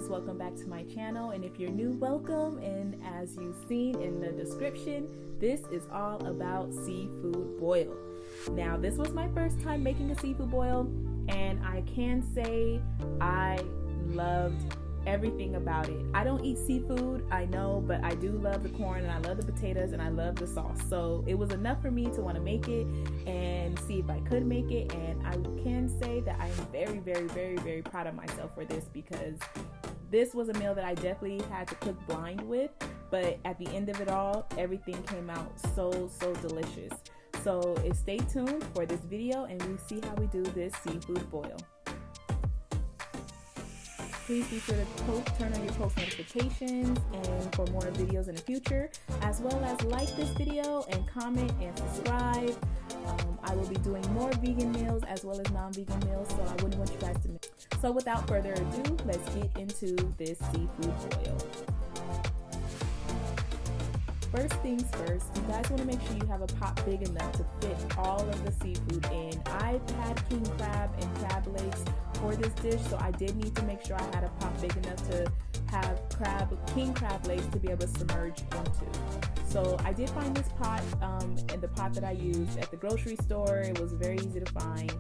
guys, welcome back to my channel, and if you're new, welcome. And as you've seen in the description, this is all about seafood boil. Now, this was my first time making a seafood boil, and I can say I loved everything about it. I don't eat seafood, I know, but I do love the corn and I love the potatoes and I love the sauce. So it was enough for me to want to make it and see if I could make it. And I can say that I am very proud of myself for this, because this was a meal that I definitely had to cook blind with, but at the end of it all, everything came out so delicious. So stay tuned for this video and we see how we do this seafood boil. Please be sure to turn on your post notifications and for more videos in the future, as well as like this video and comment and subscribe. I will be doing more vegan meals as well as non-vegan meals, so I wouldn't want you guys to miss. So without further ado, let's get into this seafood boil. First things first, you guys want to make sure you have a pot big enough to fit all of the seafood in. I've had king crab and crab legs for this dish, so I did need to make sure I had a pot big enough to have king crab legs to be able to submerge into. So I did find this pot, and the pot that I used at the grocery store. It was very easy to find,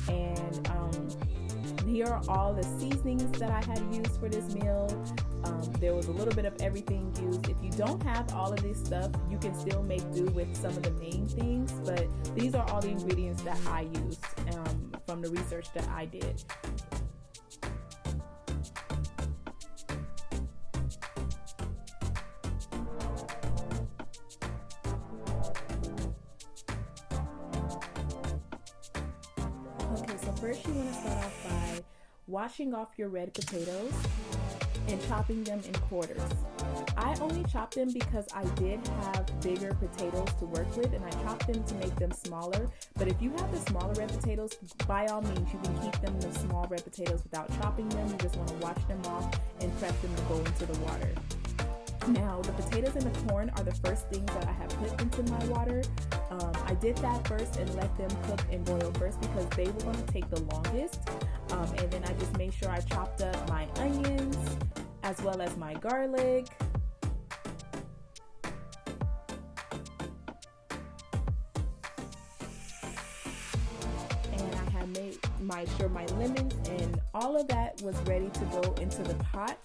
and here are all the seasonings that I had used for this meal. There was a little bit of everything used. If you don't have all of this stuff, you can still make do with some of the main things, but these are all the ingredients that I used from the research that I did. Okay, so first you want to start off by washing off your red potatoes and chopping them in quarters. I only chopped them because I did have bigger potatoes to work with, and I chopped them to make them smaller. But if you have the smaller red potatoes, by all means you can keep them the small red potatoes without chopping them. You just want to wash them off and prep them to go into the water. Now, the potatoes and the corn are the first things that I have put into my water. I did that first and let them cook and boil first because they were going to take the longest. And then I just made sure I chopped up my onions as well as my garlic. And I had made sure my lemons and all of that was ready to go into the pot.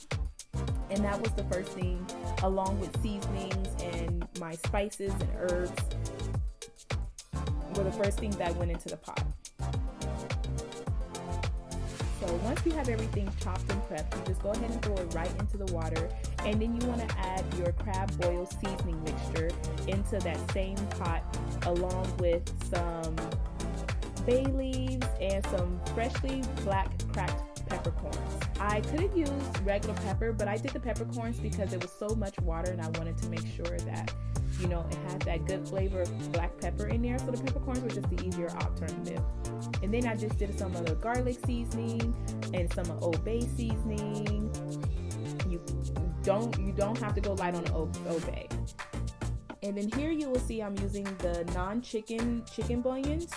And that was the first thing, along with seasonings and my spices and herbs, were the first things that went into the pot. So once you have everything chopped and prepped, you just go ahead and throw it right into the water, and then you want to add your crab boil seasoning mixture into that same pot, along with some bay leaves and some freshly black cracked peppercorns. I could have used regular pepper, but I did the peppercorns because there was so much water and I wanted to make sure that, you know, it had that good flavor of black pepper in there. So the peppercorns were just the easier alternative. And then I just did some of the garlic seasoning and some of Old Bay seasoning. You don't have to go light on the Old Bay. And then here you will see I'm using the non-chicken chicken bunions.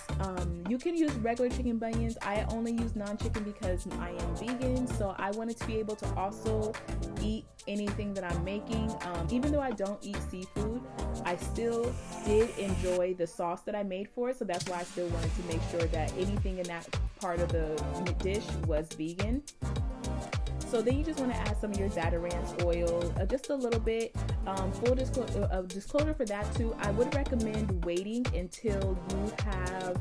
You can use regular chicken bunions. I only use non-chicken because I am vegan, so I wanted to be able to also eat anything that I'm making. Even though I don't eat seafood, I still did enjoy the sauce that I made for it, so that's why I still wanted to make sure that anything in that part of the dish was vegan. So then you just want to add some of your Zatarain's oil, just a little bit. Full disclosure for that too, I would recommend waiting until you have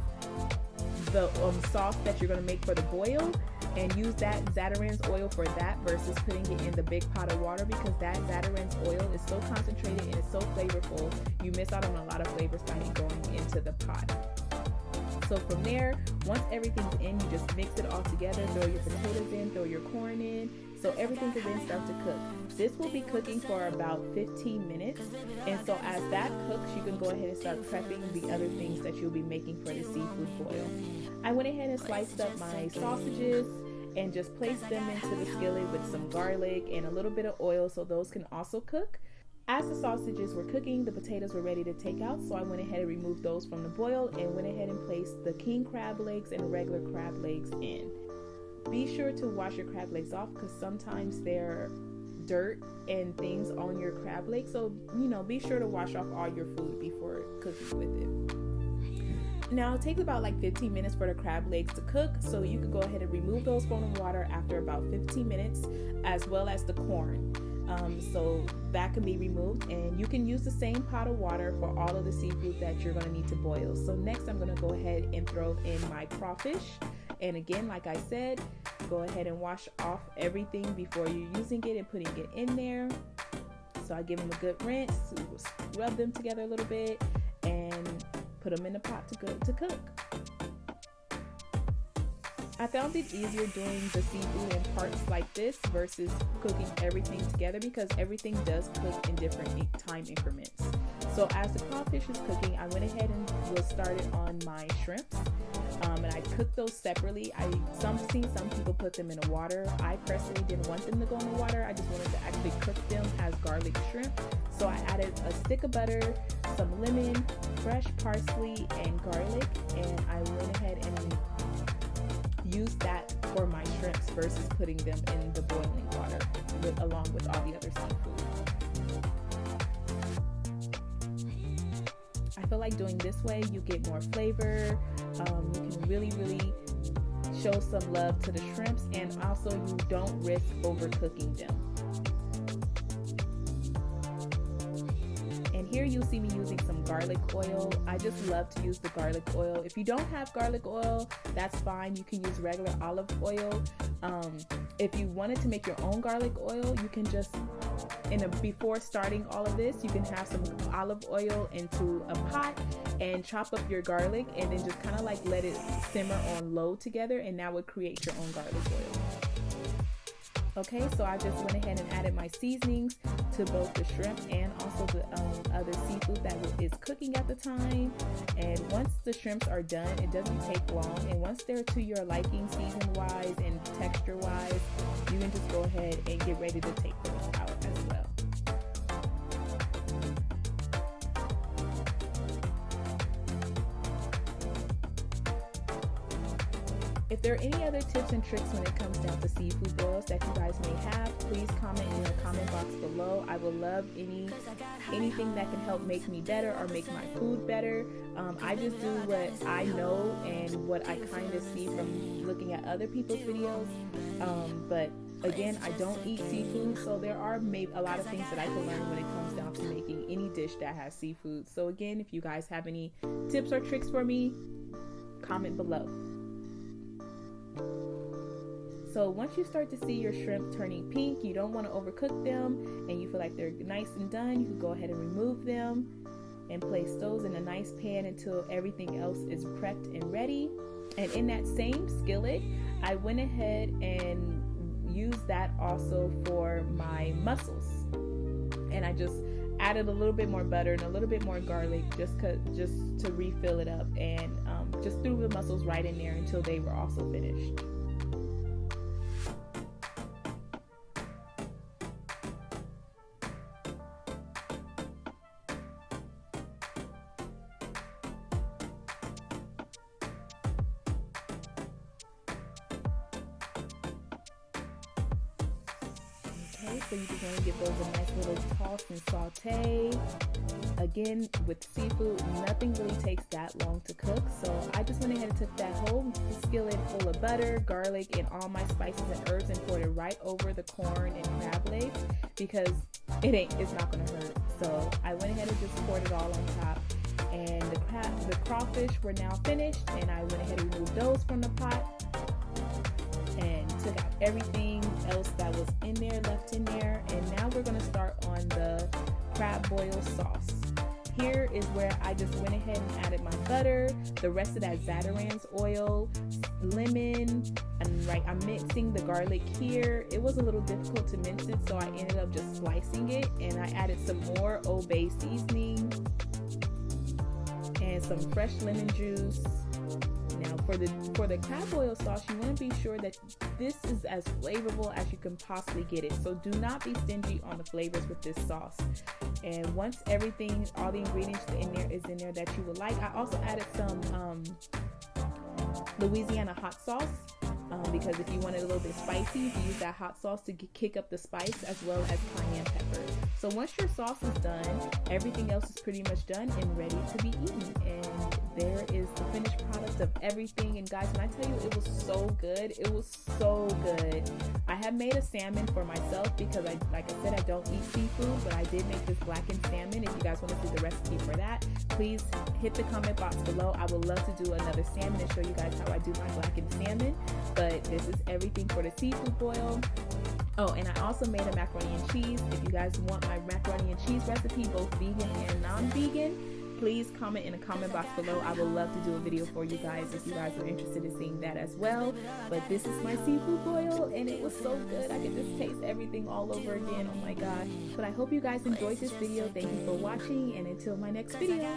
the sauce that you're going to make for the boil, and use that Zatarain's oil for that versus putting it in the big pot of water, because that Zatarain's oil is so concentrated and it's so flavorful, you miss out on a lot of flavors by it going into the pot. So from there, once everything's in, you just mix it all together, throw your potatoes in, throw your corn in, so everything can then start to cook. This will be cooking for about 15 minutes, and so as that cooks, you can go ahead and start prepping the other things that you'll be making for the seafood boil. I went ahead and sliced up my sausages and just placed them into the skillet with some garlic and a little bit of oil so those can also cook. As the sausages were cooking, the potatoes were ready to take out, so I went ahead and removed those from the boil and went ahead and placed the king crab legs and regular crab legs in. be sure to wash your crab legs off because sometimes they're dirt and things on your crab leg. So, be sure to wash off all your food before cooking with it. Now, it takes about like 15 minutes for the crab legs to cook. So you can go ahead and remove those from the water after about 15 minutes, as well as the corn. So that can be removed, and you can use the same pot of water for all of the seafood that you're going to need to boil. So next I'm going to go ahead and throw in my crawfish. And again, like I said, go ahead and wash off everything before you're using it and putting it in there. So I give them a good rinse, rub them together a little bit, and put them in the pot to cook. I found it easier doing the seafood in parts like this versus cooking everything together because everything does cook in different time increments. So as the crawfish is cooking, I went ahead and was started on my shrimps. And I cooked those separately. Seen some people put them in the water. I personally didn't want them to go in the water. I just wanted to actually cook them as garlic shrimp. So I added a stick of butter, some lemon, fresh parsley, and garlic. And I went ahead and used that for my shrimps versus putting them in the boiling water along with all the other seafood. I feel like doing this way, you get more flavor. You can really show some love to the shrimps, and also you don't risk overcooking them. And here you'll see me using some garlic oil. I just love to use the garlic oil. If you don't have garlic oil, that's fine. You can use regular olive oil. If you wanted to make your own garlic oil, you can just, before starting all of this, you can have some olive oil into a pot and chop up your garlic and then just kind of like let it simmer on low together, and that would create your own garlic oil. Okay, so I just went ahead and added my seasonings to both the shrimp and also the other seafood that is cooking at the time. And once the shrimps are done, it doesn't take long. And once they're to your liking season-wise and texture-wise, you can just go ahead and get ready to take those out as well. If there are any other tips and tricks when it comes down to seafood boils that you guys may have, please comment in the comment box below. I would love anything that can help make me better or make my food better. I just do what I know and what I kind of see from looking at other people's videos. But again, I don't eat seafood, so there are maybe a lot of things that I can learn when it comes down to making any dish that has seafood. So again, if you guys have any tips or tricks for me, comment below. So once you start to see your shrimp turning pink, you don't want to overcook them, and you feel like they're nice and done, you can go ahead and remove them and place those in a nice pan until everything else is prepped and ready. And in that same skillet, I went ahead and used that also for my mussels. And I just added a little bit more butter and a little bit more garlic just to refill it up, and just threw the mussels right in there until they were also finished. So you just want to give those a nice little toss and saute. Again, with seafood, nothing really takes that long to cook. So I just went ahead and took that whole skillet full of butter, garlic, and all my spices and herbs and poured it right over the corn and crab legs because it's not going to hurt. So I went ahead and just poured it all on top. And the crawfish were now finished, and I went ahead and removed those from the pot and took out everything else that was in there, left in there. And now we're going to start on the crab boil sauce. Here is where I just went ahead and added my butter, the rest of that Zatarain's oil, lemon, and I'm mixing the garlic here. It was a little difficult to mince it, so I ended up just slicing it, and I added some more Old Bay seasoning and some fresh lemon juice. Now for the crab boil sauce, you want to be sure that this is as flavorful as you can possibly get it. So do not be stingy on the flavors with this sauce. And once everything, all the ingredients is in there that you would like, I also added some Louisiana hot sauce because if you want it a little bit spicy, you can use that hot sauce to kick up the spice, as well as cayenne pepper. So once your sauce is done, everything else is pretty much done and ready to be eaten. And there is the finished product of everything. And guys, when I tell you it was so good, it was so good. I have made a salmon for myself because like I said, I don't eat seafood, but I did make this blackened salmon. If you guys want to see the recipe for that, please hit the comment box below. I would love to do another salmon and show you guys how I do my blackened salmon. But this is everything for the seafood boil. Oh, and I also made a macaroni and cheese. If you guys want my macaroni and cheese recipe, both vegan and non-vegan, please comment in the comment box below. I would love to do a video for you guys if you guys are interested in seeing that as well. But this is my seafood boil, and it was so good. I could just taste everything all over again. Oh my gosh. But I hope you guys enjoyed this video. Thank you for watching, and until my next video.